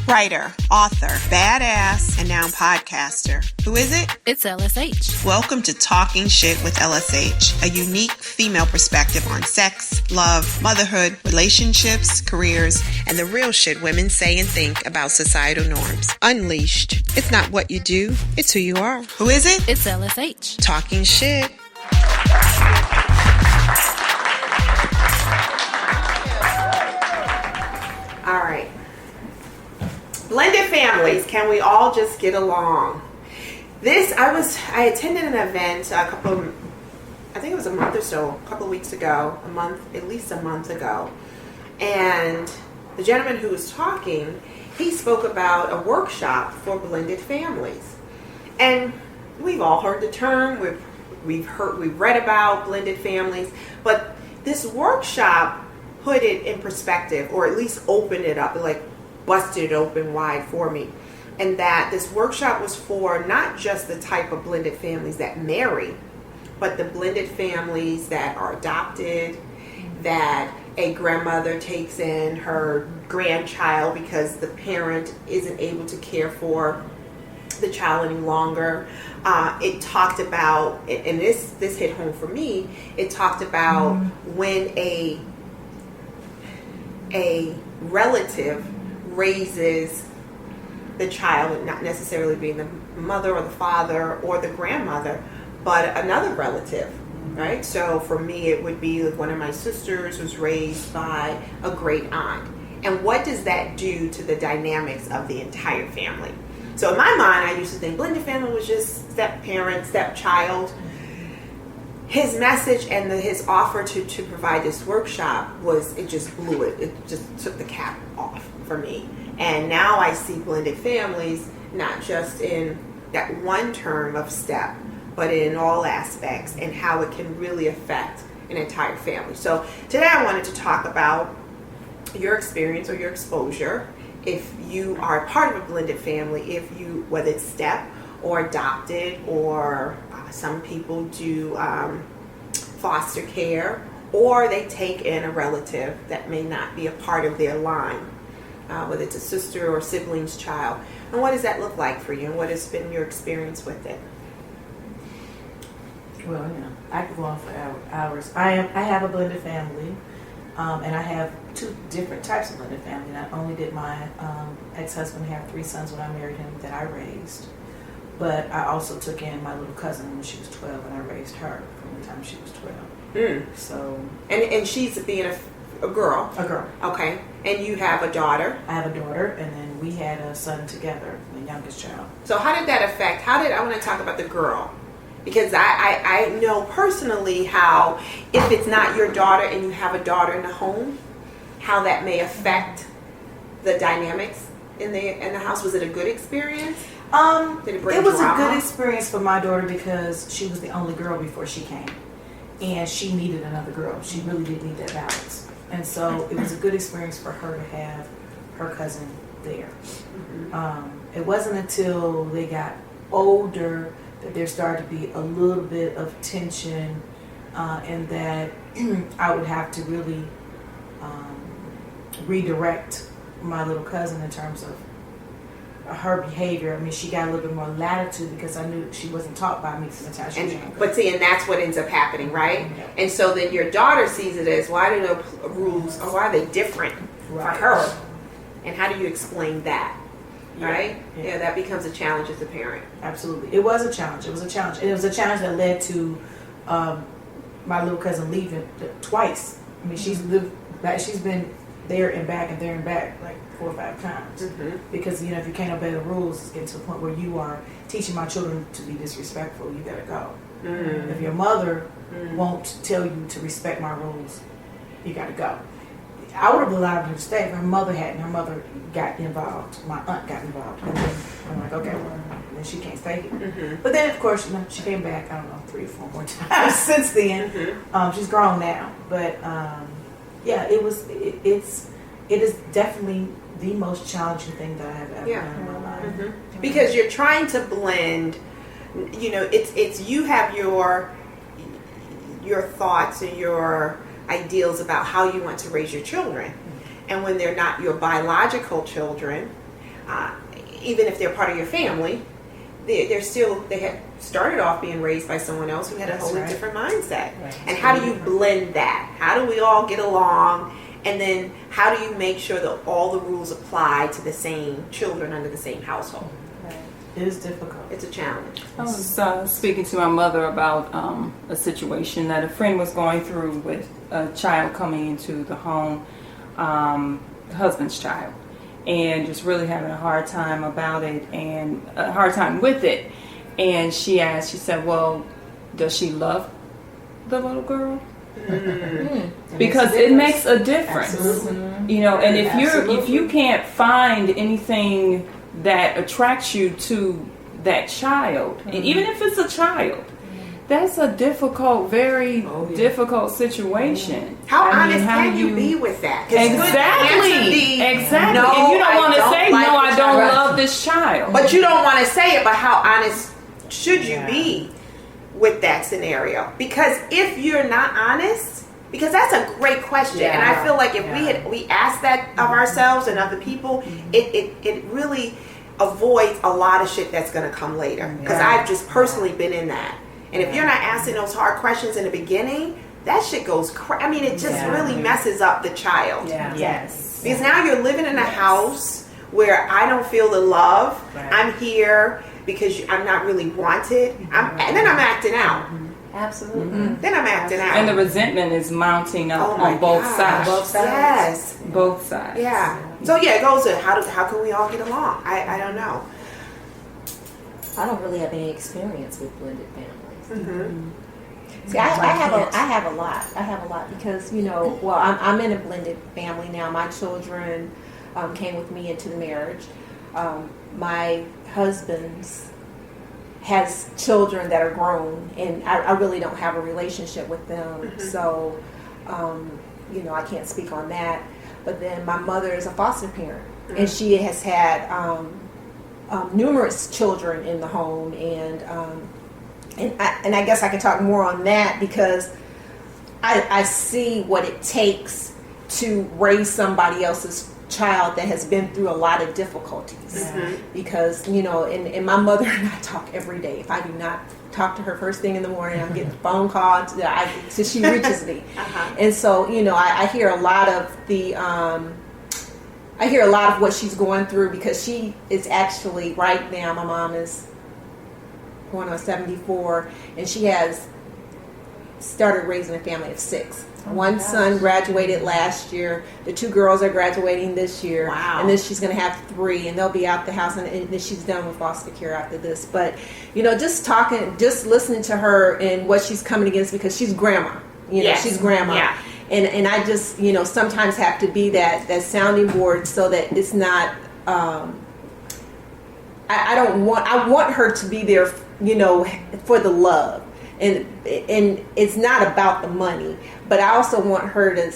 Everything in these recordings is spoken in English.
Writer, author, badass, and now podcaster. Who is it? It's LSH. Welcome to Talking Shit with LSH, a unique female perspective on sex, love, motherhood, relationships, careers, and the real shit women say and think about societal norms. Unleashed. It's not what you do, it's who you are. Who is it? It's LSH. Talking Shit. All right. Blended families, can we all just get along? I attended an event I think it was a month or so, a couple of weeks ago, at least a month ago. And the gentleman who was talking, he spoke about a workshop for blended families. And we've all heard the term, we've read about blended families, but this workshop put it in perspective, or at least opened it up, like busted it open wide for me. And that this workshop was for not just the type of blended families that marry, but the blended families that are adopted, that a grandmother takes in her grandchild because the parent isn't able to care for the child any longer. It talked about, and this hit home for me, it talked about when a relative raises the child, not necessarily being the mother or the father or the grandmother, but another relative, right? So for me, it would be like one of my sisters was raised by a great aunt. And what does that do to the dynamics of the entire family? So in my mind, I used to think blended family was just step-parent, step-child. His message and his offer to provide this workshop it just blew it. It just took the cap off for me. And now I see blended families not just in that one term of step, but in all aspects and how it can really affect an entire family. So today I wanted to talk about your experience or your exposure if you are part of a blended family, whether it's step or adopted, or some people do foster care, or they take in a relative that may not be a part of their line, whether it's a sister or sibling's child. And what does that look like for you, and what has been your experience with it? Well, I could go on for hours. I have a blended family, and I have two different types of blended family. Not only did my ex-husband have 3 sons when I married him that I raised, but I also took in my little cousin when she was 12, and I raised her from the time she was 12. So, and she's being a girl. A girl. Okay. And you have a daughter. I have a daughter, and then we had a son together, the youngest child. So how did that affect? I want to talk about the girl, because I know personally how if it's not your daughter and you have a daughter in the home, how that may affect the dynamics in the house. Was it a good experience? Did it bring was drama? a good experience for my daughter because she was the only girl before she came, and she needed another girl. She really did need that balance, and so it was a good experience for her to have her cousin there. It wasn't until they got older that there started to be a little bit of tension, and that I would have to really redirect my little cousin in terms of her behavior. I mean, she got a little bit more latitude because I knew she wasn't taught by me from the time she was younger. But see, and that's what ends up happening, right? Yeah. And so then your daughter sees it as, why do the rules, or why are they different for her? And how do you explain that? Right? Yeah, that becomes a challenge as a parent. Absolutely. It was a challenge. It was a challenge. And it was a challenge that led to my little cousin leaving twice. I mean, she's been there and back and there and back like 4 or 5 times. Because, if you can't obey the rules, it's getting to the point where you are teaching my children to be disrespectful. You gotta go. If your mother won't tell you to respect my rules, you gotta go. I would have allowed her to stay if her mother hadn't. Her mother got involved. My aunt got involved. And then I'm like, okay, well, then she can't stay here. But then, of course, she came back, 3 or 4 more times since then. She's grown now. But, it is definitely the most challenging thing that I have ever done in my life. Because you're trying to blend, it's you have your thoughts and your ideals about how you want to raise your children. And when they're not your biological children, even if they're part of your family, they had started off being raised by someone else who had a wholly different mindset. Right. And how do you blend that? How do we all get along? And then how do you make sure that all the rules apply to the same children under the same household? It is difficult. It's a challenge. I was speaking to my mother about a situation that a friend was going through with a child coming into the home, the husband's child, and just really having a hard time about it and a hard time with it. And she said, well, does she love the little girl? Because it makes a difference. Absolutely. You know, and if Absolutely. you can't find anything that attracts you to that child, and even if it's a child, that's a difficult, very difficult situation. How I mean, honest can you be with that? 'Cause Exactly. the answer be, Exactly. "No, And you don't I want to don't say, like no, the I don't child." love this child. But you don't want to say it, but how honest should you be with that scenario? Because if you're not honest, because that's a great question, and I feel like if we ask that of ourselves and other people, it really avoids a lot of shit that's going to come later. Because I've just personally been in that. And if you're not asking those hard questions in the beginning, that shit goes I mean, it just really messes up the child. Yes. Because now you're living in a house where I don't feel the love. I'm here because I'm not really wanted. And then I'm acting out. Absolutely. Then I'm acting out. And the resentment is mounting up on both sides. Both sides. Yes. Both sides. Yeah. So it goes to how can we all get along? I don't know. I don't really have any experience with blended families. Mm-hmm. See, I have a lot. I have a lot because I'm in a blended family now. My children came with me into the marriage. My husband's has children that are grown, and I really don't have a relationship with them. So, I can't speak on that. But then my mother is a foster parent, and she has had numerous children in the home, and I guess I can talk more on that because I see what it takes to raise somebody else's child that has been through a lot of difficulties. Because and my mother and I talk every day. If I do not talk to her first thing in the morning, I'm getting a phone call till she reaches me. And so I hear a lot of what she's going through, because she is actually right now, my mom is going on 74, and she has started raising a family of 6. One son graduated last year. The 2 girls are graduating this year. Wow. And then she's going to have 3, and they'll be out the house, and then she's done with foster care after this. But, just listening to her and what she's coming against, because she's grandma. She's grandma. Yeah. And I just, sometimes have to be that sounding board so that it's not, I want her to be there, for the love. And it's not about the money, but I also want her to,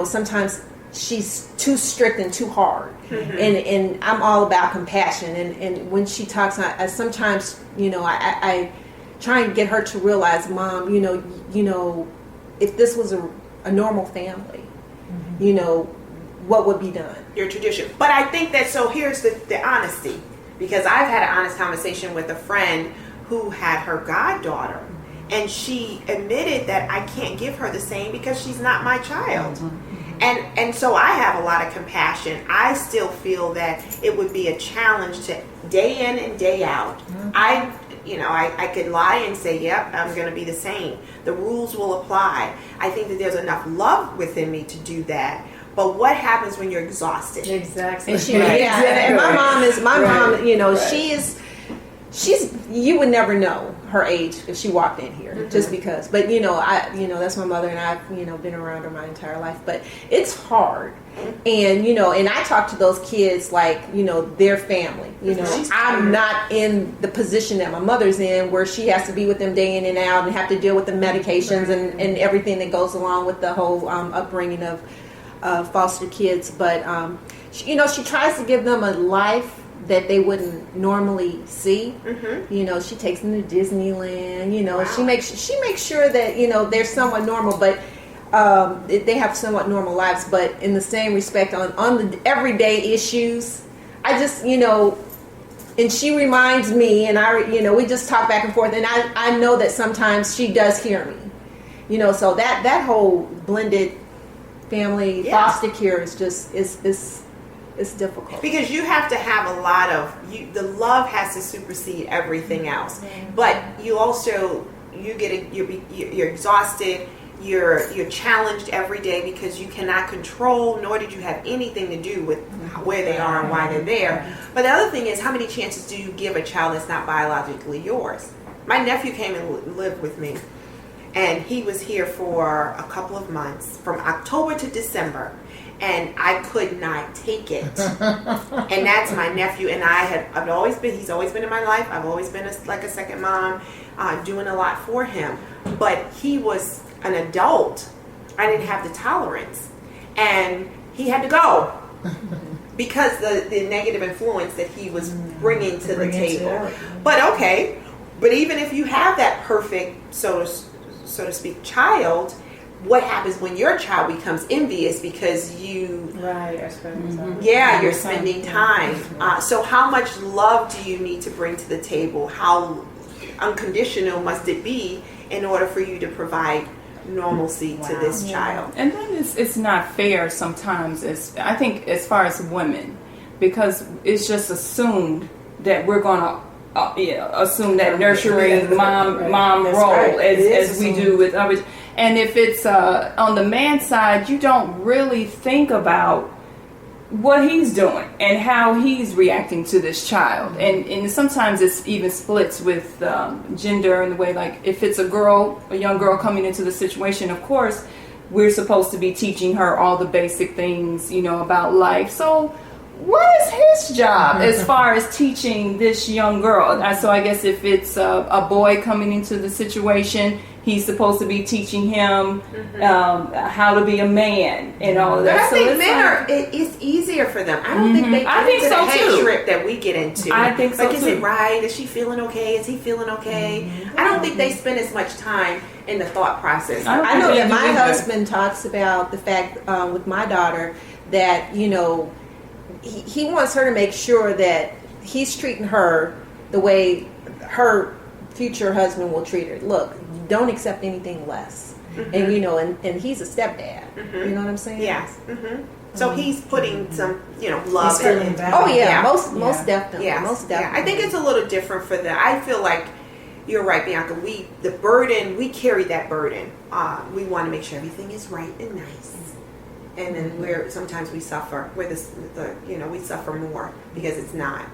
sometimes she's too strict and too hard. And I'm all about compassion. And when she talks, I sometimes, I try and get her to realize, Mom, if this was a normal family, what would be done? Your tradition. But I think that, so here's the honesty, because I've had an honest conversation with a friend who had her goddaughter, and she admitted that I can't give her the same because she's not my child. And so I have a lot of compassion. I still feel that it would be a challenge to day in and day out. I could lie and say, yep, I'm going to be the same. The rules will apply. I think that there's enough love within me to do that. But what happens when you're exhausted? Exactly. And my mom, she's you would never know her age if she walked in here, just because. But that's my mother, and I've been around her my entire life. But it's hard, and and I talk to those kids like their family. I'm not in the position that my mother's in, where she has to be with them day in and out and have to deal with the medications and everything that goes along with the whole upbringing of foster kids. But she tries to give them a life that they wouldn't normally see. She takes them to Disneyland. Wow. She makes sure that they're somewhat normal, but they have somewhat normal lives. But in the same respect, on the everyday issues, just, and she reminds me, and we just talk back and forth, and I know that sometimes she does hear me, so that whole blended family foster care is just it's difficult, because you have to have a lot of the love has to supersede everything else. But you also you're exhausted, you're challenged every day because you cannot control, nor did you have anything to do with where they are and why they're there. But the other thing is, how many chances do you give a child that's not biologically yours? My nephew came and lived with me, and he was here for a couple of months, from October to December, and I could not take it. And that's my nephew, and he's always been in my life. I've always been like a second mom, doing a lot for him. But he was an adult. I didn't have the tolerance, and he had to go because the negative influence that he was bringing to the table. But even if you have that perfect, so to speak, child, what happens when your child becomes envious because you're spending time. So how much love do you need to bring to the table? How unconditional must it be in order for you to provide normalcy to this child? And then it's not fair sometimes, I think, as far as women, because it's just assumed that we're going to assume that nurturing mom role as we do with others. And if it's on the man's side, you don't really think about what he's doing and how he's reacting to this child. And sometimes it's even splits with gender, in the way, like, if it's a young girl coming into the situation, of course, we're supposed to be teaching her all the basic things, about life. So what is his job as far as teaching this young girl? So I guess if it's a boy coming into the situation, he's supposed to be teaching him how to be a man and all of that. But I think men it's easier for them. I don't think they get into the head trip that we get into. I think so, is it right? Is she feeling okay? Is he feeling okay? I don't think they spend as much time in the thought process. I know that my husband talks about the fact with my daughter that, he wants her to make sure that he's treating her the way her future husband will treat her. Look, don't accept anything less. And and he's a stepdad. You know what I'm saying? Yes. So he's putting some, love in. Oh yeah, most definitely. Yes. Most definitely. I think it's a little different for them. I feel like you're right, Bianca. We carry that burden. We want to make sure everything is right and nice. And then sometimes we suffer. We suffer more because it's not.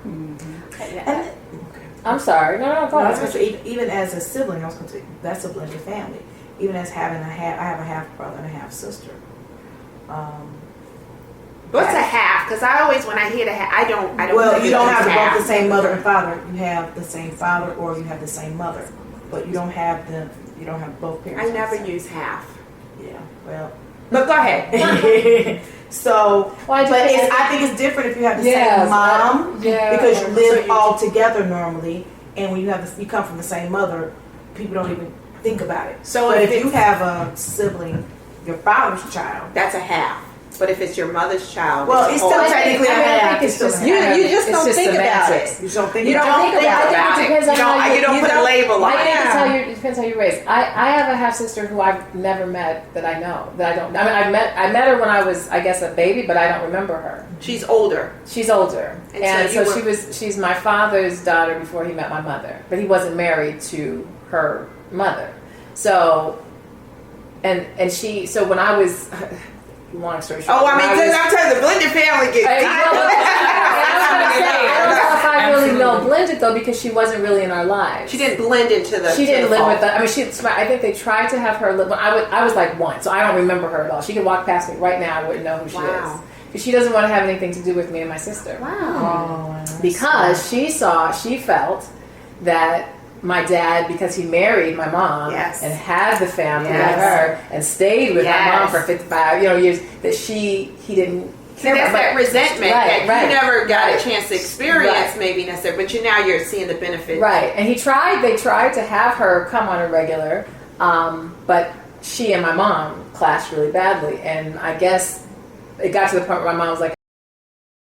I'm sorry. No, go ahead. I was going to say, even as a sibling, I was going to say, that's a blended family. Even as I have a half brother and a half sister. What's a half? Because I always, when I hear the half, I don't. Well, you don't have both the same mother and father. You have the same father, or you have the same mother, but you don't have both parents. I never use half. Yeah. Well. But go ahead. So, I think it's different if you have the same mom, because you live all together normally, and when you come from the same mother, people don't even think about it. So but if you have a sibling, your father's child, that's a half. But if it's your mother's child, well, it's still technically a half. You just don't think about it. You don't think about it. You don't put a label on it. It depends how you're raised. I have a half sister who I've never met that I know. That I don't. I mean, I met her when I was, I guess, a baby, but I don't remember her. She's older. She's older, and so she's my father's daughter before he met my mother, but he wasn't married to her mother. So, and she. So when I was. Long story short. I'm telling the blended family gets. I don't know if I really know blended though, because she wasn't really in our lives. She didn't blend into the. She didn't live with us. I mean, I think they tried to have her live. I was like 1, so I don't remember her at all. She could walk past me right now, I wouldn't know who she is. Because she doesn't want to have anything to do with me and my sister. Wow. Because she felt that my dad, because he married my mom and had the family with her and stayed with my mom for 55 years, that he didn't care about that resentment that you never got a chance to experience, maybe necessarily, but now you're seeing the benefit. Right, and they tried to have her come on a regular, but she and my mom clashed really badly, and I guess it got to the point where my mom was like,